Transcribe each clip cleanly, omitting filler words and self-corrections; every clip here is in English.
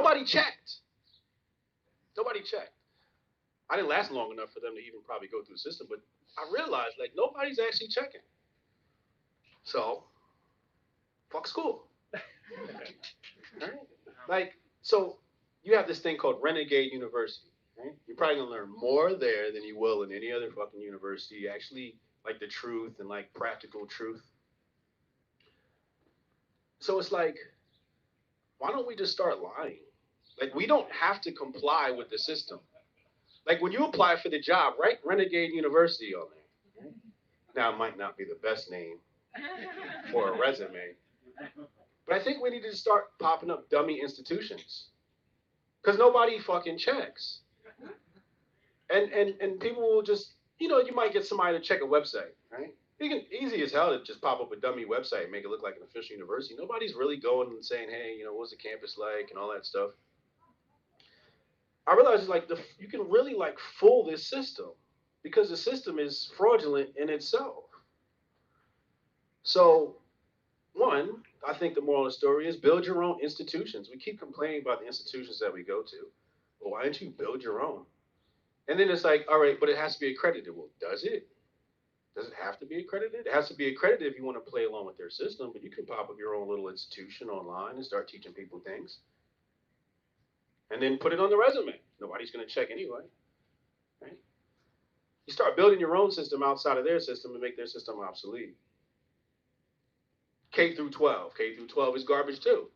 Nobody checked. Nobody checked. I didn't last long enough for them to even probably go through the system, but I realized like nobody's actually checking. So fuck school. Right? Like so, you have this thing called Renegade University. Right? You're probably gonna learn more there than you will in any other fucking university. Actually, like the truth and like practical truth. So it's like, why don't we just start lying? Like we don't have to comply with the system. Like when you apply for the job, write Renegade University on there. Now it might not be the best name for a resume, but I think we need to start popping up dummy institutions because nobody fucking checks, and people will just you might get somebody to check a website, right? You can easy as hell to just pop up a dummy website and make it look like an official university. Nobody's really going and saying, hey, what's the campus like and all that stuff. I realize like you can really like fool this system because the system is fraudulent in itself. So one, I think the moral of the story is build your own institutions. We keep complaining about the institutions that we go to. Well, why don't you build your own? And then it's like, all right, but it has to be accredited. Well, does it? Does it have to be accredited? It has to be accredited if you want to play along with their system, but you can pop up your own little institution online and start teaching people things. And then put it on the resume. Nobody's going to check anyway. Right? You start building your own system outside of their system and make their system obsolete. K through 12. K through 12 is garbage too.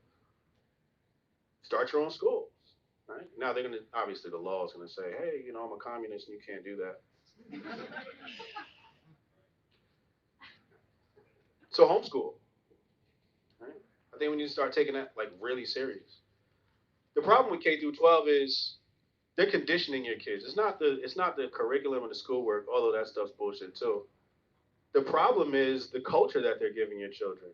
Start your own schools. Right? Now they're going to, obviously the law is going to say, hey, I'm a communist and you can't do that. So homeschool. Right? I think we need to start taking that like really serious. The problem with K through 12 is they're conditioning your kids. It's not the curriculum and the schoolwork, although that stuff's bullshit too. The problem is the culture that they're giving your children.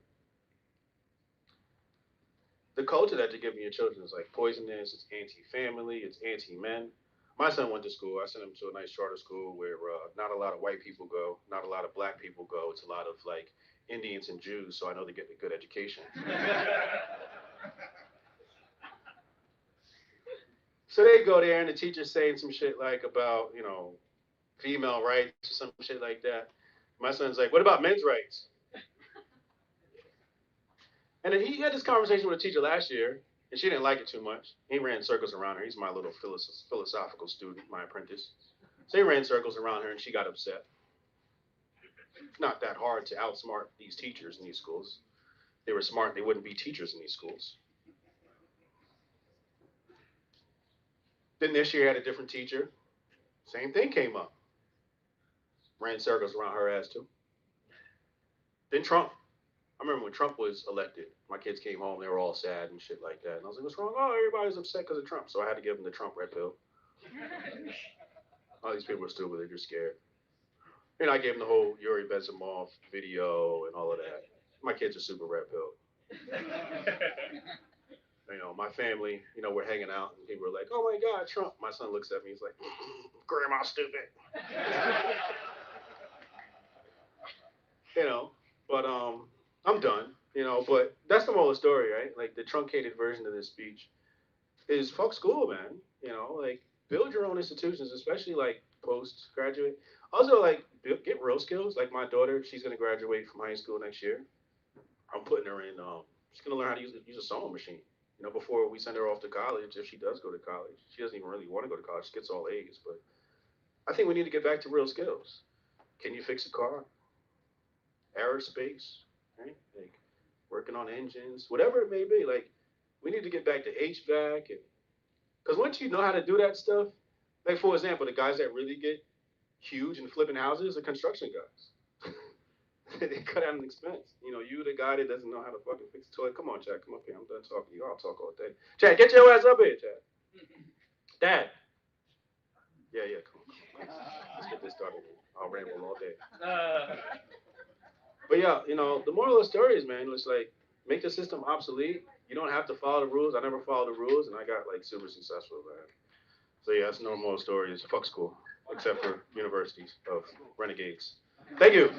The culture that they're giving your children is like poisonous, it's anti-family, it's anti-men. My son went to school. I sent him to a nice charter school where not a lot of white people go, not a lot of black people go. It's a lot of like Indians and Jews, so I know they're getting a good education. So they go there and the teacher's saying some shit like about, female rights or some shit like that. My son's like, what about men's rights? And then he had this conversation with a teacher last year, and she didn't like it too much. He ran circles around her. He's my little philosophical student, my apprentice. So he ran circles around her, and she got upset. It's not that hard to outsmart these teachers in these schools. If they were smart, they wouldn't be teachers in these schools. Then this year, I had a different teacher. Same thing came up. Ran circles around her ass, too. Then Trump. I remember when Trump was elected, my kids came home, they were all sad and shit like that. And I was like, what's wrong? Oh, everybody's upset because of Trump. So I had to give them the Trump red pill. All these people are stupid, they're just scared. And I gave them the whole Yuri Bezimov video and all of that. My kids are super red pill. My family, we're hanging out and people are like, oh my God, Trump. My son looks at me, he's like, Grandma stupid. But I'm done, but that's the moral story, right? Like the truncated version of this speech is fuck school, man. Like build your own institutions, especially like postgraduate. Also, like get real skills. Like my daughter, she's gonna graduate from high school next year. I'm putting her in. She's gonna learn how to use a sewing machine. Before we send her off to college, if she does go to college, she doesn't even really want to go to college. She gets all A's, but I think we need to get back to real skills. Can you fix a car? Aerospace, right? Like working on engines, whatever it may be. Like we need to get back to HVAC, and because once you know how to do that stuff, like for example, the guys that really get huge and flipping houses are construction guys. They cut out an expense. You the guy that doesn't know how to fucking fix a toilet. Come on, Chad, come up here. I'm done talking to you. I'll talk all day. Chad, get your ass up here, Chad. Dad. Yeah, come on. Let's get this started. I'll ramble all day. But yeah, the moral of the story is, man, it's like make the system obsolete. You don't have to follow the rules. I never followed the rules, and I got like super successful, man. So yeah, that's the moral story is fuck school, except for universities of renegades. Thank you.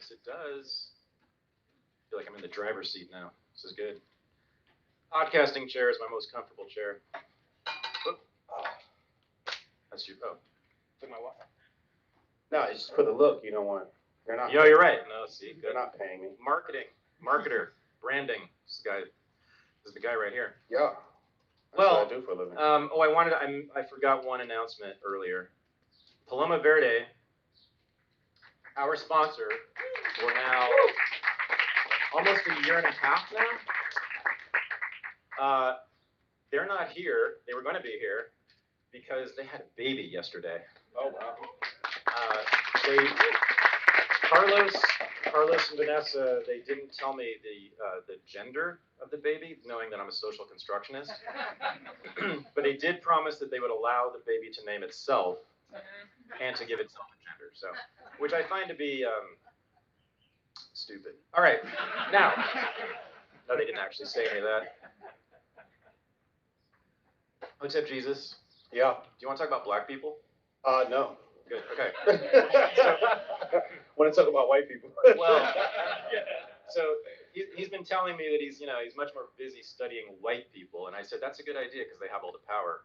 Yes, it does. I feel like I'm in the driver's seat now. This is good. Podcasting chair is my most comfortable chair. Oop. That's your. Oh, took my wallet. No, it's just for the look. You don't want. They're not. Yo, you're right. No, see, good. They're not paying me. Marketing, marketer, branding. This guy. This is the guy right here. Yeah. That's Well, what I do for a living. I forgot one announcement earlier. Paloma Verde, our sponsor, for now almost a year and a half now. They're not here. They were going to be here because they had a baby yesterday. Oh wow. Carlos and Vanessa, they didn't tell me the gender of the baby, knowing that I'm a social constructionist. But they did promise that they would allow the baby to name itself and to give itself a gender. So, which I find to be stupid. All right, now, no, they didn't actually say any of that. What's up, Jesus? Yeah. Do you want to talk about black people? No. Good. Okay. Want to talk about white people? Well, so he's been telling me that he's much more busy studying white people, and I said that's a good idea because they have all the power.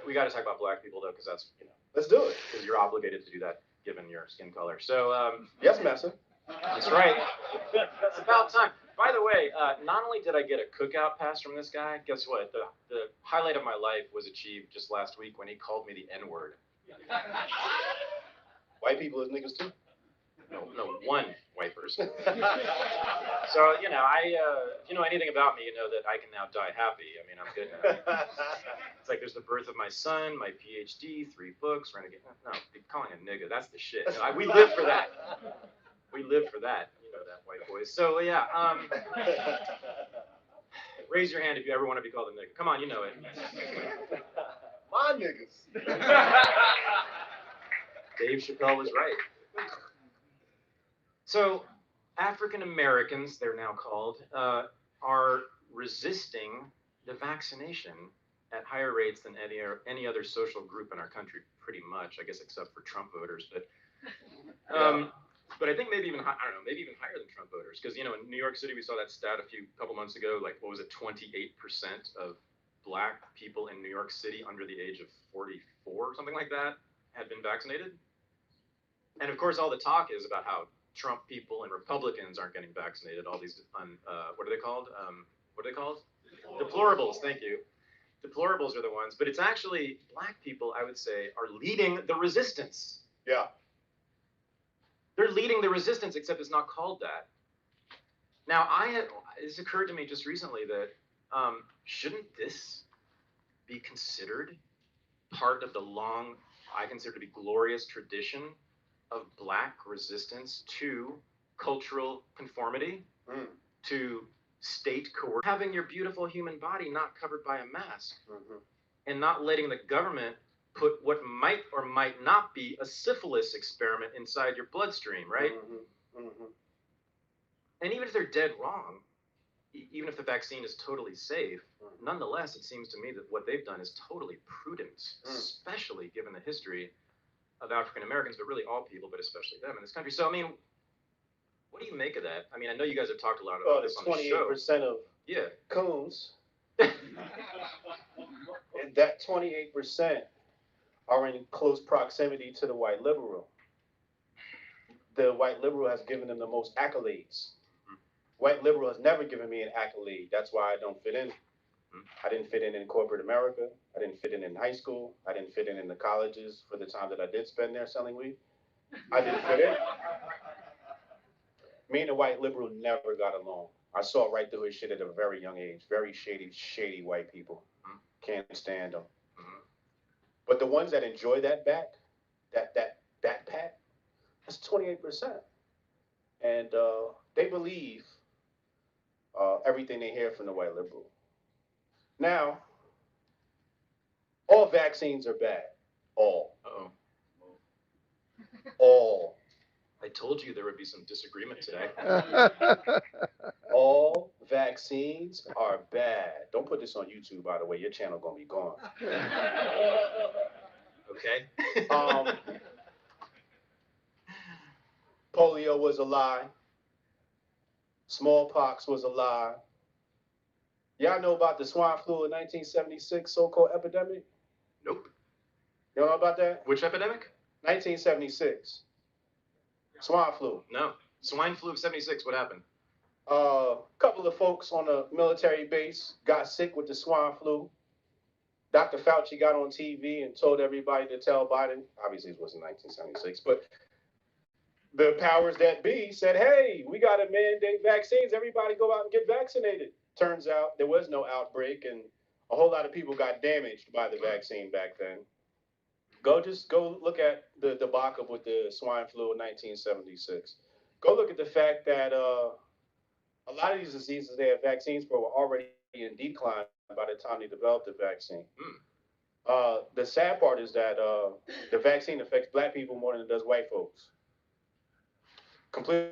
We got to talk about black people though, because that's Let's do it. because you're obligated to do that given your skin color. So Yes, Massa. that's right. It's about time. By the way, not only did I get a cookout pass from this guy, guess what? The highlight of my life was achieved just last week when he called me the N-word. White people is niggas too. No, one white person. So, if you know anything about me, you know that I can now die happy. I mean, I'm good now. It's like there's the birth of my son, my PhD, 3 books, renegade. No, calling a nigga, that's the shit. We live for that. We live for that. You know that, white boys. So, yeah, raise your hand if you ever want to be called a nigga. Come on, you know it. My niggas. Dave Chappelle was right. So, African Americans, they're now called, are resisting the vaccination at higher rates than any other social group in our country, pretty much, I guess, except for Trump voters. But I think maybe even maybe even higher than Trump voters, because in New York City we saw that stat a couple months ago. Like, what was it? 28% of black people in New York City under the age of 44, or something like that, had been vaccinated. And of course, all the talk is about how Trump people and Republicans aren't getting vaccinated. All these, what are they called? What are they called? Deplorables. Thank you. Deplorables are the ones, but it's actually black people, I would say, are leading the resistance. Yeah. They're leading the resistance, except it's not called that. Now, it's occurred to me just recently that shouldn't this be considered part of the long, I consider to be glorious tradition of black resistance to cultural conformity, to state coercion, having your beautiful human body not covered by a mask, and not letting the government put what might or might not be a syphilis experiment inside your bloodstream, right? And even if they're dead wrong, even if the vaccine is totally safe, nonetheless, it seems to me that what they've done is totally prudent, especially given the history of African Americans, but really all people, but especially them in this country. So, I mean, what do you make of that? I mean, I know you guys have talked a lot about this on the show. 28% of coons, and that 28% are in close proximity to the white liberal. The white liberal has given them the most accolades. White liberal has never given me an accolade. That's why I don't fit in. I didn't fit in corporate America. I didn't fit in high school. I didn't fit in the colleges for the time that I did spend there selling weed. I didn't fit in. Me and the white liberal never got along. I saw right through his shit at a very young age. Very shady white people. Can't stand them. But the ones that enjoy that pat, that's 28%. And they believe everything they hear from the white liberal. Now, all vaccines are bad. All. Uh-oh. All. I told you there would be some disagreement today. All vaccines are bad. Don't put this on YouTube, by the way. Your channel gonna be gone. Okay. polio was a lie. Smallpox was a lie. Y'all know about the swine flu in 1976 so-called epidemic? Nope. You know about that? Which epidemic? 1976. Swine flu. No. Swine flu of 76, what happened? A couple of folks on a military base got sick with the swine flu. Dr. Fauci got on TV and told everybody to tell Biden. Obviously, it wasn't 1976, but the powers that be said, hey, we got to mandate vaccines. Everybody go out and get vaccinated. Turns out there was no outbreak, and a whole lot of people got damaged by the vaccine back then. Go look at the debacle with the swine flu in 1976. Go look at the fact that a lot of these diseases they have vaccines for were already in decline by the time they developed the vaccine. The sad part is that the vaccine affects black people more than it does white folks. Completely